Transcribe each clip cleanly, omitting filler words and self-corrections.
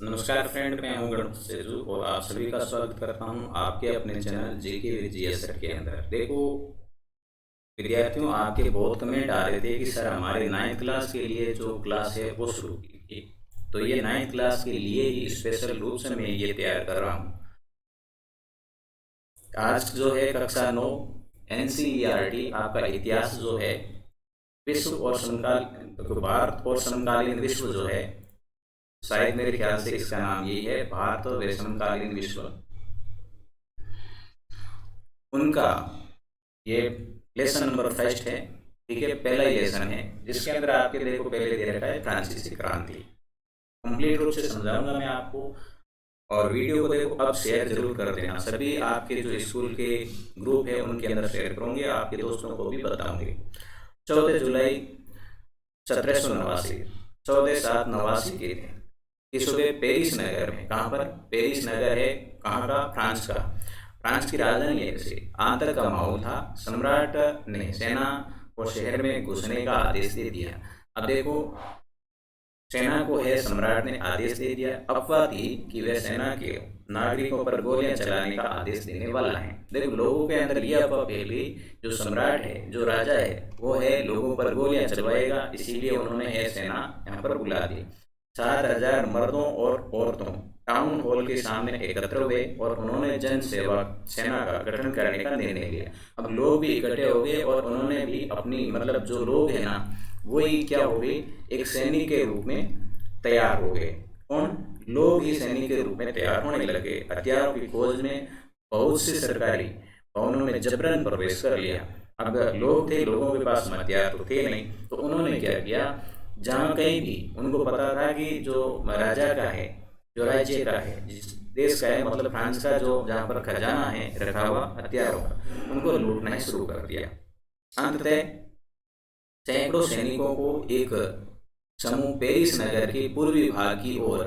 नमस्कार फ्रेंड, मैं हूं गणपत सेजू और आप सभी का स्वागत करता हूं आपके अपने चैनल जीके विद जीएसएट के अंदर। देखो विद्यार्थियों, आपके बहुत कमेंट आ रहे थे कि सर हमारे 9th क्लास के लिए जो क्लास है वो शुरू कीजिए। तो ये 9th क्लास के लिए ही स्पेशल रूप से मैं ये तैयार कर रहा हूँ। आज जो है कक्षा 9 एनसीईआरटी आपका इतिहास जो है विश्व और समकालीन भारत और समकालीन विश्व जो है, शायद मेरे ख्याल से इसका नाम यही है, भारत व समकालीन विश्व, उनका ये लेसन नंबर फर्स्ट है। ठीक है, पहला ही लेसन है जिसके अंदर आपके देखो पहले दे रखा है फ्रांसीसी क्रांति। कंप्लीट रूप से समझाऊंगा मैं आपको, और वीडियो को देखो अब शेयर जरूर कर देना। सभी आपके जो स्कूल के ग्रुप है उनके अंदर शेयर करूंगे, आपके दोस्तों को भी बताऊंगे। 14 जुलाई 1789, 14/7/89 के थे कि सुबह पेरिस नगर में, कहाँ पर? पेरिस नगर है कहाँ का? फ्रांस का। फ्रांस की राजधानी है। वैसे आतंक का माहौल था। सम्राट ने सेना को शहर में घुसने का आदेश दे दिया। अब देखो, सेना को है सम्राट ने आदेश दे दिया। अफवाह थी कि वह सेना के नागरिकों पर गोलियां चलाने का आदेश देने वाला है। देखो लोगों के अंदर यह अफवाह फैल गई, जो सम्राट है, जो राजा है, वो है लोगों पर गोलियां चलवाएगा, इसीलिए उन्होंने है सेना यहाँ पर बुला दी। 7,000 मर्दों और औरतों टाउन हॉल के सामने एकत्र हुए और उन्होंने जन सेवा सेना का गठन करने का निर्णय लिया। अब लोग भी इकट्ठे हो गए और उन्होंने भी अपनी, मतलब जो लोग हैं ना, वही क्या हो गए, एक सैनिक के रूप में तैयार हो गए। कौन? लोग ही सैनिक के रूप में तैयार होने लगे। हथियारों की खोज में बहुत से सरकारी भवनों में जबरन प्रवेश कर लिया। अब लोग थे, लोगों के पास हथियार तो थे नहीं, तो उन्होंने क्या किया, जहाँ कहीं भी उनको पता था कि जो राजा का है, जो राज्य का है, जिस देश का है, मतलब फ्रांस का, जो जहाँ पर खजाना है रखा हुआ हथियारों का, उनको लूटना ही शुरू कर दिया। अंततः सैकड़ों सैनिकों को एक समूह पेरिस नगर के पूर्वी भाग की ओर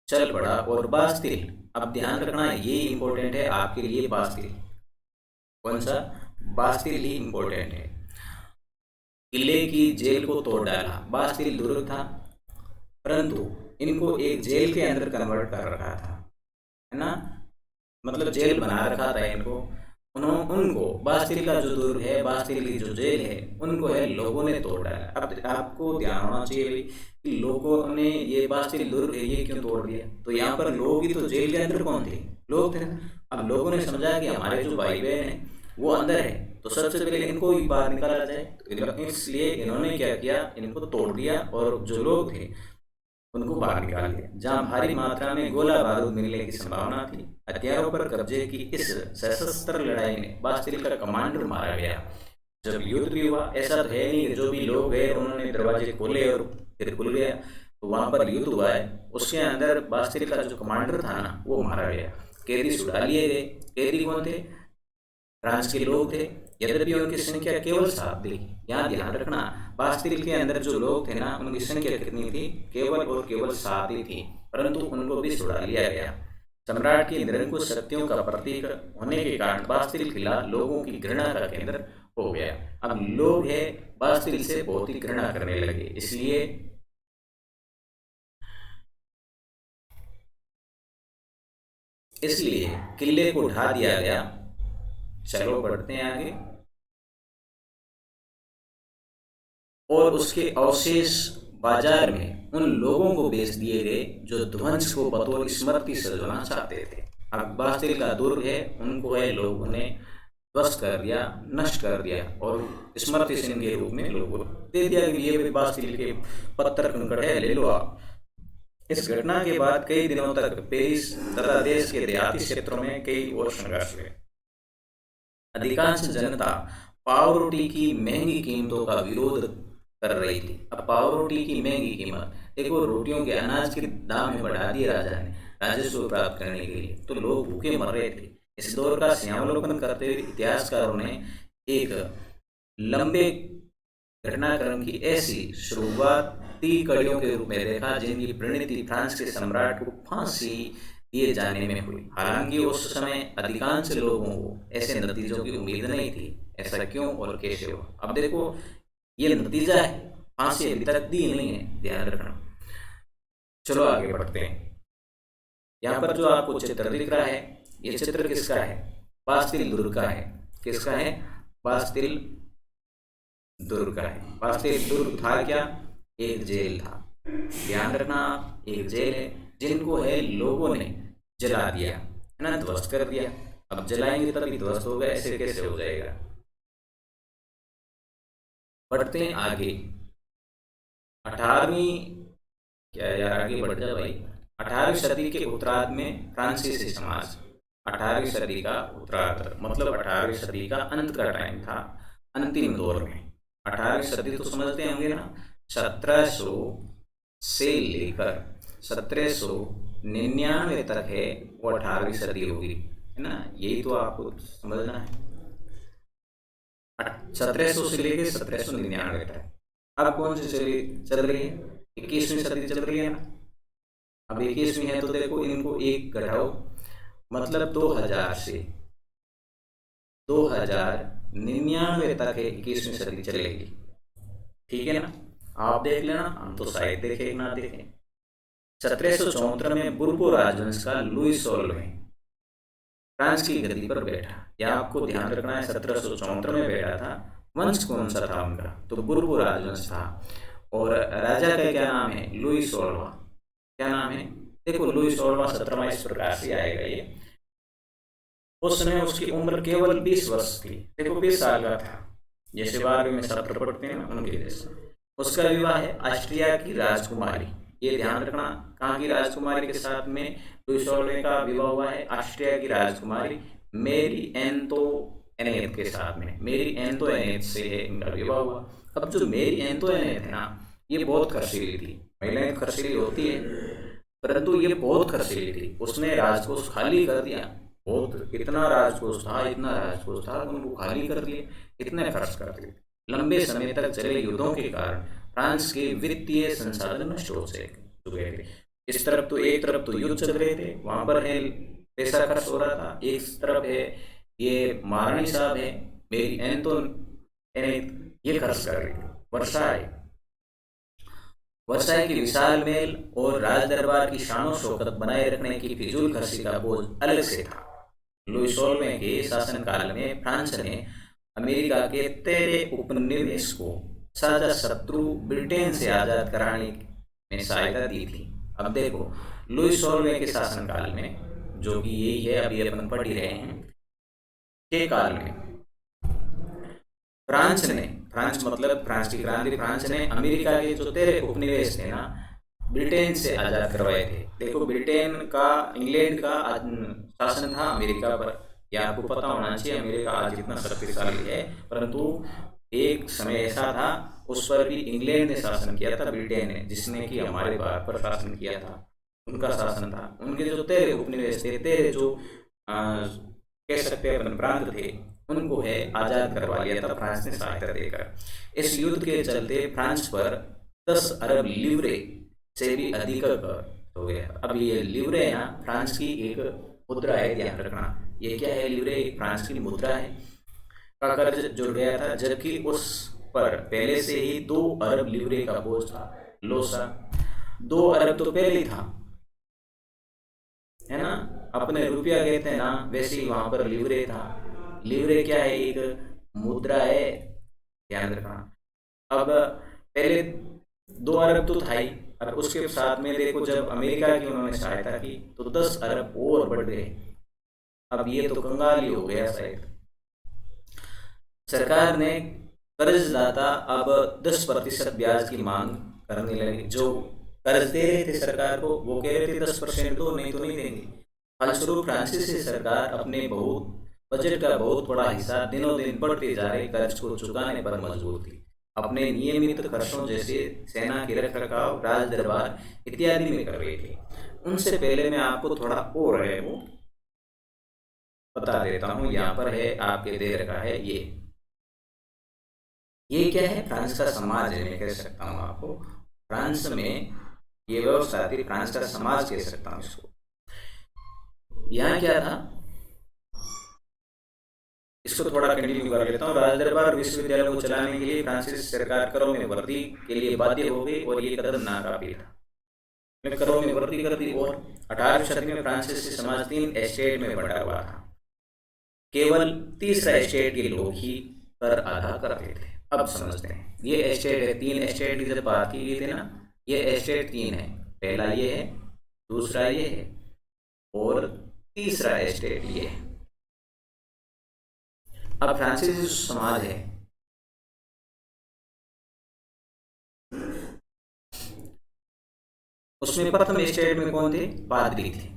चल पड़ा और बास्तिल, अब ध्यान रखना ये इंपॉर्टेंट है आपके लिए, बास्तिल, कौन सा? बास्तिल ही इंपॉर्टेंट है। किले की जेल को तोड़ डाला। बास्तिल दुर्ग था, परंतु इनको एक जेल के अंदर कन्वर्ट कर रखा था, है ना, मतलब जेल बना रखा था इनको। उनको बास्तिल का जो दुर्ग है, बास्तिल की जो जेल है, उनको है लोगों ने तोड़ डाला। अब आपको ध्यान होना चाहिए कि लोगों ने ये बास्तिल दुर्ग है ये क्यों तोड़ दिया। तो यहाँ पर लोग ही तो, जेल के अंदर कौन थे? लोग थे। अब लोगों ने समझा कि हमारे जो भाई बहन है वो अंदर है, तो सबसे पहले इनको ही बाहर निकाला जाए। तो इसलिए इन्होंने क्या किया, इनको तोड़ दिया और जो लोग थे उनको बाहर निकाल दिया। जहां भारी मात्रा में गोला बारूद मिलने की संभावना थी। हथियारों पर कब्जे की इस सशस्त्र लड़ाई में बास्तिल का कमांडर मारा गया। जब युद्ध भी हुआ, ऐसा तो है नहीं कि जो भी लोग गए उन्होंने दरवाजे खोले और फिर खुल गया, तो वहां पर युद्ध हुआ है। उसके अंदर बास्तिल का जो कमांडर था ना, वो मारा गया। कैदी छुड़ा लिए गए। कैदी कौन थे? फ्रांस के लोग थे। यद्यपि उनकी संख्या केवल 7 थी। यहाँ ध्यान रखना, बास्तिल के अंदर जो लोग थे ना, उनकी संख्या कितनी थी? केवल और केवल 7 ही थी, परंतु उनको भी छुड़ा लिया गया। सम्राट की निरंकुश शक्तियों का प्रतीक होने के कारण बास्तिल किला लोगों की घृणा का केंद्र हो गया। अब लोग है बास्तिल से बहुत ही घृणा करने लगे, इसलिए किले को ढा दिया गया। चलो बढ़ते हैं आगे। और उसके अवशेष बाजार में उन लोगों को बेच दिए गए जो ध्वंस को बतौर स्मृति सजवाना चाहते थे। अब बास्तिल का दुर्ग है, उनको है लोगों ने ध्वस्त कर दिया, नष्ट कर दिया, और स्मृति चिन्ह के रूप में लोगों को दे दिया कि ये भी बास्तिल के पत्थर कंकड़ है, ले लो आप। इस घटना के बाद कई दिनों तक पेरिस तथा देश के देहाती क्षेत्रों में कई और संघर्ष हुए। अधिकांश जनता पाव रोटी की महंगी कीमतों का विरोध कर रही थी। अब पाव रोटी की महंगी कीमत, देखो रोटियों के अनाज के दाम में बढ़ा दिए राजा ने राजस्व प्राप्त करने के लिए, तो लोग भूखे मर रहे थे। इस दौर का सिंहावलोकन करते हुए इतिहासकारों ने एक लंबे घटनाक्रम की ऐसी शुरुआती कड़ियों के रूप में देखा जिनकी परिणति फ्रांस के सम्राट को फांसी दिए जाने में हुई। हालांकि उस समय अधिकांश लोगों को ऐसे नतीजों की उम्मीद नहीं थी। ऐसा क्यों और कैसे हुआ? अब देखो, ये नतीजा है, फांसी अभी तक दी नहीं है, ध्यान रखना। चलो आगे बढ़ते हैं। यहाँ पर जो आपको चित्र दिख रहा है, ये चित्र किसका है? बास्तिल दुर्ग का है। किसका है? बास्तिल दुर्ग का है। बास्तिल दुर्ग था क्या? एक जेल था। ध्यान रखना आप, एक जेल है जिनको है लोगों ने जला दिया, है ना, ध्वस्त कर दिया। अब जलाएंगे तभी ध्वस्त होगा, ऐसे कैसे हो जाएगा? बढ़ते हैं आगे। 18वीं, क्या यार आगे बढ़ जा भाई। 18वीं सदी के उत्तरार्ध में फ्रांसीसी समाज, 18वीं सदी का उत्तरार्ध मतलब 18वीं सदी का अंत का टाइम था, अंतिम दौर में। 18वीं सदी तो समझते होंगे ना, 1700 से लेकर 1799 तक है वो 18वीं सदी होगी, है ना, यही तो आपको समझना है। 1700 से लेकर 1799 तक। अब कौन सी चल रही है? 21वीं सदी चल रही है ना। अब 21वीं है तो देखो इनको एक घटाओ, मतलब 2000 से 2099 तक है 21वीं सदी चलेगी। ठीक है ना, आप देख लेना, हम तो शायद देखे ना देखें। 1774 में बुर्बो राजवंश का लुई 16वां फ्रांस की गद्दी पर बैठा। यह आपको ध्यान रखना है, 1774 में बैठा था। वंश कौन सा था उनका? तो बुर्बो राजवंश था। और राजा का क्या नाम है? लुई 16वां। क्या नाम है? देखो लुई 16वां 17वां इस प्रकार से आएगा ये। उस समय उसकी उम्र केवल 20 वर्ष थी। देखो 20 साल का था, जैसे 12वीं में छात्र पढ़ते हैं ना उनके जैसे। उसका विवाह है ऑस्ट्रिया की राजकुमारी, ये ध्यान रखना, कहाँ की राजकुमारी के साथ में लुई 16वें का विवाह हुआ है? ऑस्ट्रिया की राजकुमारी मेरी एंतोइनेट के साथ में। मेरी एंतोइनेट से इनका विवाह हुआ। अब जो मेरी एंतोइनेट है ना, ये बहुत खर्चीली थी। महिलाएं खर्चीली होती है, परंतु ये बहुत खर्चीली थी। उसने राजकोष खाली कर दिया, बहुत, इतना राजकोष था, इतना राजकोष था, उनको खाली कर दिए, इतने खर्च कर दिए। लंबे समय तक चले युद्धों के कारण फ्रांस के वित्तीय संसाधन नष्ट हो चुके थे। इस तरफ तो, एक तरफ तो युद्ध चल रहे थे, वहां पर है पैसा खर्च हो रहा था, एक तरफ है ये महारानी साहब है मेरी ये खर्च कर रही थी। वर्षाई की विशाल मेल और राज दरबार की शानो शौकत बनाए रखने की फिजूल खर्ची का बोझ अलग से था। लुई 16वें के शासनकाल में फ्रांस ने अमेरिका के 13 उपनिवेश को साझा शत्रु ब्रिटेन से आजाद कराने में सहायता दी थी। अब देखो लुई 16वें के शासनकाल में, जो कि यही है अभी अपन पढ़ ही रहे हैं, के काल में फ्रांस मतलब फ्रांस की क्रांति, फ्रांस ने अमेरिका के जो 13 उपनिवेश थे ना, ब्रिटेन से आजाद करवाए थे। देखो ब्रिटेन का, इंग्लैंड का शासन था अमेरिका पर, यह आपको पता होना चाहिए। अमेरिका आज इतना शक्तिशाली है, परंतु एक समय ऐसा था उस पर भी इंग्लैंड ने शासन किया था, ब्रिटेन ने, जिसने कि हमारे भारत पर शासन किया था, उनका शासन था। उनके जो 13 उपनिवेश थे, 13 जो कह सकते हैं अपन प्रांत थे, उनको है आजाद करवा लिया था फ्रांस ने सहायता देकर। इस युद्ध के चलते फ्रांस पर 10 अरब लिवरे से भी अधिक कर हो गया। अब ये लिवरे है ना, फ्रांस की एक मुद्रा है, ध्यान रखना। ये क्या है? लिवरे फ्रांस की मुद्रा है, का कर्ज जुड़ गया था, जबकि उस पर पहले से ही 2 अरब लिवरे का बोझ था। लोसा 2 अरब तो पहले ही था, है ना, अपने रुपया कहते हैं ना, वैसे ही वहां पर लिवरे था। लिवरे क्या है? एक मुद्रा है, ध्यान रखना। अब पहले 2 अरब तो था ही, और उसके साथ में देखो जब अमेरिका की उन्होंने सहायता की तो 10 अरब और बढ़ गए। अब ये तो कंगाली हो गया शायद। सरकार ने कर्जदाता अब 10% ब्याज की मांग करने लगे। जो कर्ज दे रहे थे सरकार को, वो कह रहे थे 10% दो, नहीं तो नहीं देंगे। फलस्वरूप फ्रांसीसी सरकार अपने बजट का बहुत बड़ा हिस्सा दिनों दिन बढ़ते जा रहे कर्ज को चुकाने पर मजबूर थी। अपने नियमित खर्चों जैसे सेना के रख रखाव, राज दरबार इत्यादि में कर रहे थे। उनसे पहले मैं आपको थोड़ा और है वो बता देता हूँ। यहाँ पर है आपके दे रखा है, ये क्या है? फ्रांस का समाज है, मैं कह सकता हूँ आपको। फ्रांस में ये व्यवस्था थी, फ्रांस का समाज कह सकता हूँ इसको। यहाँ क्या था, इसको थोड़ा कंटिन्यू कर लेता हूँ। राज दरबार विश्वविद्यालय को चलाने के लिए फ्रांसीसी सरकार करों में वृद्धि के लिए बाध्य हो गई और ये कदम नाकाफी था। करों में वृद्धि कर दी और 18वीं शताब्दी में फ्रांसीसी समाज 3 एस्टेट में बटा हुआ था। केवल तीसरा एस्टेट के लोग ही कर अदा करते थे। अब समझते हैं, ये एस्टेट है, 3 एस्टेट की जब बात की गई थी ना, ये एस्टेट 3 है। पहला ये है, दूसरा ये है और तीसरा एस्टेट ये है। अब फ्रांसीसी समाज है, उसमें प्रथम स्टेट में कौन थे? पादरी थे।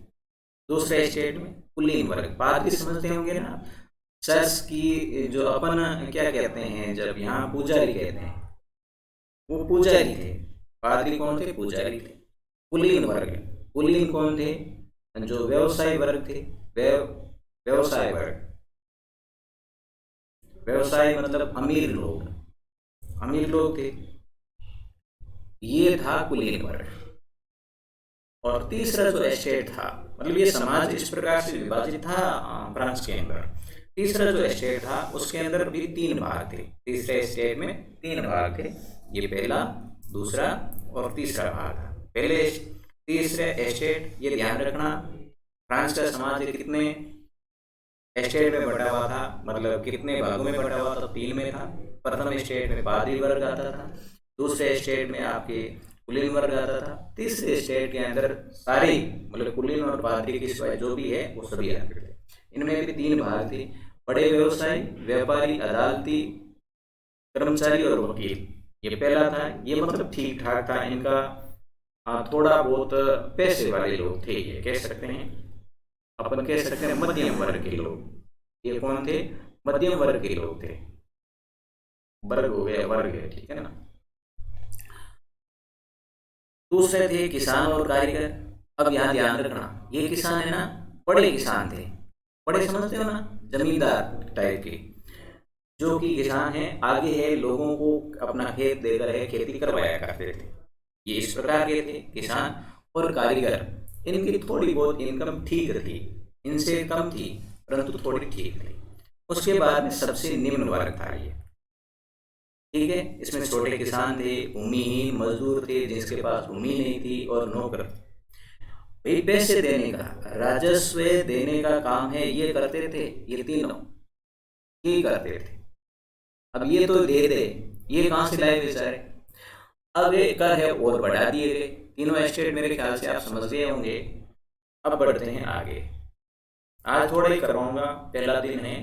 दूसरे स्टेट में कुलीन वर्ग। पादरी समझते होंगे ना, चर्च की जो अपन क्या कहते हैं, जब यहाँ पुजारी कहते हैं, वो पुजारी थे। पादरी कौन थे? पुजारी थे। कुलीन वर्ग, कुलीन कौन थे? जो व्यवसाय वर्ग थे। व्यवसाय वर्ग, व्यवसाय मतलब अमीर लोग, अमीर लोग थे, ये था कुलीन वर्ग। और तीसरा जो एस्टेट था, मतलब ये समाज इस प्रकार से विभाजित था फ्रांस के अंदर। तीसरा जो एस्टेट था उसके अंदर भी 3 भाग थे। तीसरे एस्टेट में 3 भाग थे, ये पहला, दूसरा और तीसरा भाग था। पहले तीसरे एस्टेट, ये ध्यान रखना, फ्रांस का समाज कितने एस्टेट में बटा हुआ था, मतलब कितने भागों में बटा हुआ था? 3 में था। प्रथम एस्टेट में पादरी वर्ग आता था, दूसरे एस्टेट में आपके कुलीन वर्ग आता था, तीसरे स्टेट के अंदर सारे मतलब कुलीन और पादरी के सिवाय जो भी है वो सभी आते थे। इनमें भी 3 भाग थे, बड़े व्यवसायी, व्यापारी, अदालती कर्मचारी और वकील। ये पहला था, ये मतलब ठीक ठाक था इनका, थोड़ा बहुत पैसे वाले लोग थे, ये कह सकते हैं, अपन कह सकते हैं मध्यम वर्ग के लोग। ये कौन थे? मध्यम वर्ग के लोग थे। वर्ग हो गया, वर्ग है, ठीक है ना। दूसरे थे किसान और कारीगर। अब यहाँ ध्यान रखना, ये किसान है ना, बड़े किसान थे। बड़े समझते हो ना, जमींदार टाइप के, जो कि किसान हैं, आगे है लोगों को अपना खेत देकर है खेती करवाया करते थे। ये इस प्रकार के थे किसान और कारीगर। इनकी थोड़ी बहुत इनकम ठीक थी, इनसे कम थी परंतु थोड़ी ठीक थी। उसके बाद में सबसे निम्न वर्ग था ये, ठीक है। इसमें छोटे किसान थे, भूमिहीन मजदूर थे जिनके पास भूमि नहीं थी, और नौकर। भाई पैसे देने का, राजस्व देने का काम है, ये करते थे, ये तीनों ये करते थे। अब ये तो दे दे, ये कहाँ से लाए बेचारे? अब ये कर है और बढ़ा दिए गए। तीनों एस्टेट मेरे ख्याल से आप समझ गए होंगे। अब बढ़ते हैं आगे। आज थोड़ा ही करवाऊंगा, पहला दिन है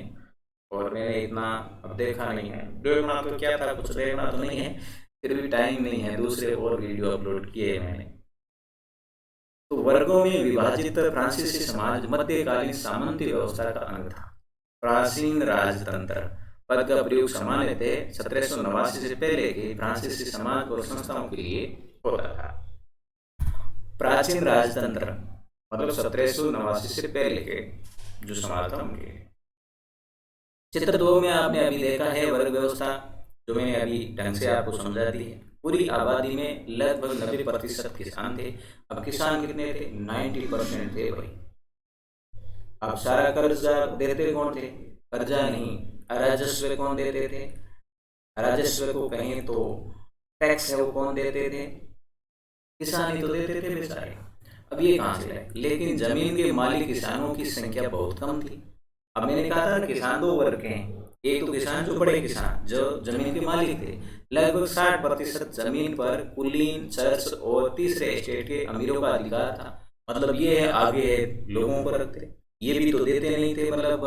और मैंने इतना अब देखा नहीं है। देखना तो क्या था, कुछ देखना तो नहीं है, फिर भी टाइम नहीं है, दूसरे और वीडियो अपलोड किए हैं मैंने। तो वर्गों में विभाजित फ्रांसीसी समाज मध्यकालीन सामंती व्यवस्था का अंग था। प्राचीन राजतंत्र पद का प्रयोग सामान्य थे 1789 से पहले के फ्रांसीसी समाज और संस्थाओं के लिए होता था। प्राचीन राजतंत्र मतलब 1789 से पहले के जो समाज था उनके। चित्र 2 में आपने अभी देखा है वर्ग व्यवस्था, जो मैंने अभी ढंग से आपको समझा दी है। पूरी आबादी में लगभग 90% किसान थे। अब किसान कितने थे? 90% थे भाई। अब सारा कर्जा देते कौन थे? कर्जा नहीं, राजस्व कौन देते थे? राजस्व को कहें तो टैक्स है, वो कौन देते थे? किसान ही तो देते थे बेचारे। अब ये कहाँ से आए? लेकिन जमीन के मालिक किसानों की संख्या बहुत कम थी। अब मैंने कहा था ना, किसान 2 वर्ग के हैं। एक तो किसान जो बड़े किसान जो जमीन के मालिक थे, लगभग 60% जमीन पर कुलीन, चर्च और तीसरे स्टेट के अमीरों का अधिकार था। मतलब ये है, आगे है लोगों को रखते, ये भी तो देते नहीं थे, मतलब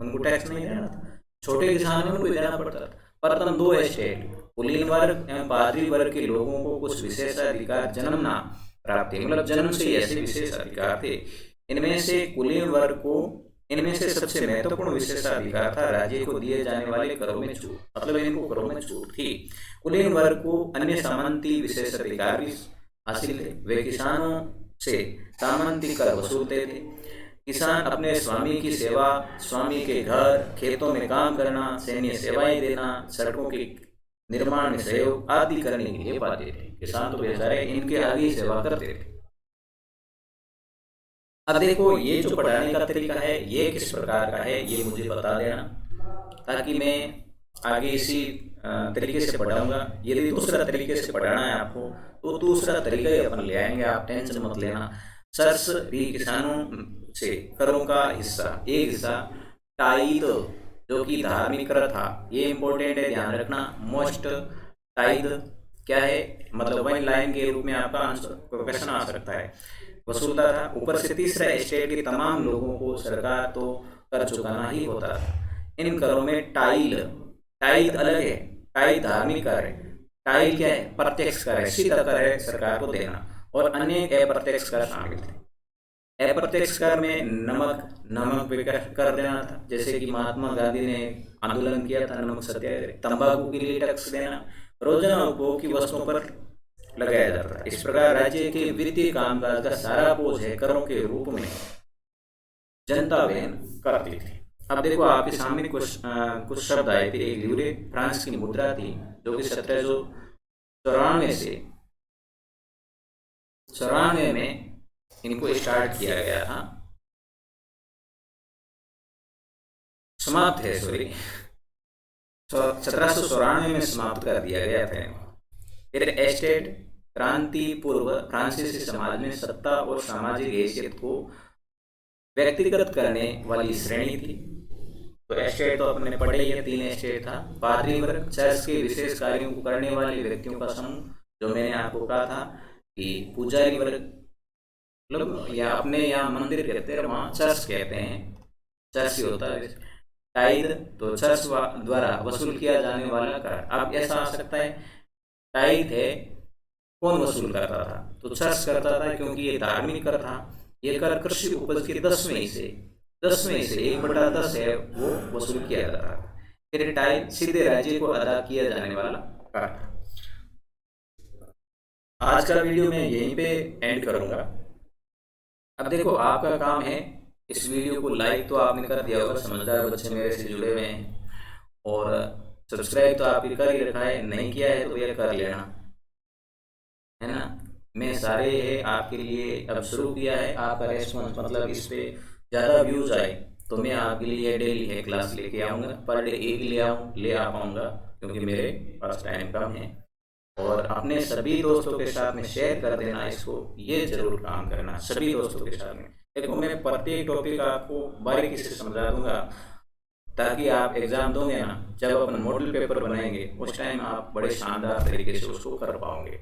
उनको टैक्स नहीं देना था। छोटे किसानों को देना पड़ता था। प्रथम 2 स्टेट कुलीन वर्ग एवं पादरी वर्ग के लोगों को कुछ विशेष अधिकार जन्मना प्राप्त थे, मतलब जन्म से ऐसे विशेष अधिकार थे। इनमें से कुलीन वर्ग को, इनमें से सबसे महत्वपूर्ण विशेषाधिकार था राज्य को दिए जाने वाले करों में छूट, मतलब इनको करों में छूट थी। कुलीन वर्ग को अन्य सामंती विशेषाधिकार भी हासिल थे। वे किसानों से सामंती कर वसूलते थे। किसान अपने स्वामी की सेवा, स्वामी के घर खेतों में काम करना, सैन्य सेवाएं देना, सड़कों के निर्माण में सहयोग आदि करने के लिए पाते थे। किसान तो बेचारे इनके आगे ही सेवा करते थे। अब देखो, ये जो पढ़ाने का तरीका है ये किस प्रकार का है, ये मुझे बता देना, ताकि मैं आगे इसी तरीके से पढ़ाऊंगा। यदि दूसरा तरीके से पढ़ाना है आपको तो दूसरा तरीका ही अपन ले आएंगे, आप टेंशन मत लेना। चर्च भी किसानों से करों का हिस्सा, एक हिस्सा टाइद, जो कि धार्मिक कर था। ये इंपॉर्टेंट है, ध्यान रखना। मोस्ट टाइद क्या है, मतलब वन लाइन के रूप में आपका आंसर क्वेश्चन आ सकता है, वसूलता था। ऊपर से तीसरा, स्टेट के तमाम लोगों को सरकार तो कर चुकाना ही होता था। इन करों में टाइल, टाइल अलग है, टाइल धार्मिक कर है, टाइल क्या है, प्रत्यक्ष कर है, सीधा कर है सरकार को देना, और अनेक अप्रत्यक्ष कर शामिल थे। अप्रत्यक्ष कर में नमक, नमक पे कर देना था, जैसे कि महात्मा गांधी ने आंदोलन किया था नमक सत्याग्रह। तंबाकू के लिए टैक्स देना, रोजाना उपभोग की वस्तुओं पर लगाया जाता है। इस प्रकार राज्य के वित्तीय कामकाज का सारा बोझ है करों के रूप में जनता वहन करती थी। अब देखो आपके सामने कुछ शब्द आए थे। एक ल्यूरे फ्रांस की मुद्रा थी, जो कि 1794 से 94 में इनको स्टार्ट किया गया था, समाप्त है, सॉरी, 1794 में समाप्त कर दिया गया था। फिर एस्टेट क्रांति पूर्व फ्रांसीसी समाज में सत्ता और सामाजिक हैसियत को व्यक्तिगत करने वाली श्रेणी थी। तो एस्टेट तो अपने पढ़े ही है, 3 एस्टेट था। पादरी वर्ग, चर्च के विशेष कार्यों को करने वाले व्यक्तियों का समूह, जो मैंने आपको कहा था कि पुजारी वर्ग, मतलब या अपने यहाँ मंदिर कहते हैं, वहाँ चर्च कहते हैं, चर्च ही होता है। टाइद तो चर्च द्वारा वसूल किया जाने वाला कर। अब ऐसा आ सकता है, टाइद है, कौन वसूल करता था, तो चर्च करता था, क्योंकि ये धार्मिक कर था। ये कर कृषि उपज के 10वें से 1/10 है, वो वसूल किया जाता था। फिर टाइड सीधे राज्य को अदा किया जाने वाला कर था। आज का वीडियो मैं यहीं पे एंड करूंगा। अब देखो आपका काम है, इस वीडियो को लाइक तो आपने कर दिया होगा, समझदार बच्चे मेरे से जुड़े हुए हैं, और सब्सक्राइब तो आपने कर ही रखा है, नहीं किया है तो ये कर लेना, है ना। मैं सारे है आपके लिए अब शुरू किया है। आपका रेस्पॉन्स, मतलब इस पे ज़्यादा व्यूज आए तो मैं आपके लिए डेली है क्लास लेके आऊँगा। पर डे एक ले आ पाऊँगा, क्योंकि मेरे पास टाइम कम है। और अपने सभी दोस्तों के साथ में शेयर कर देना इसको, ये जरूर काम करना सभी दोस्तों के साथ में। देखो मैं प्रत्येक टॉपिक आपको बारीकी से समझा दूंगा, ताकि आप एग्जाम दोगे ना, जब अपन मॉडल पेपर बनाएंगे उस टाइम आप बड़े शानदार तरीके से उसको कर पाओगे।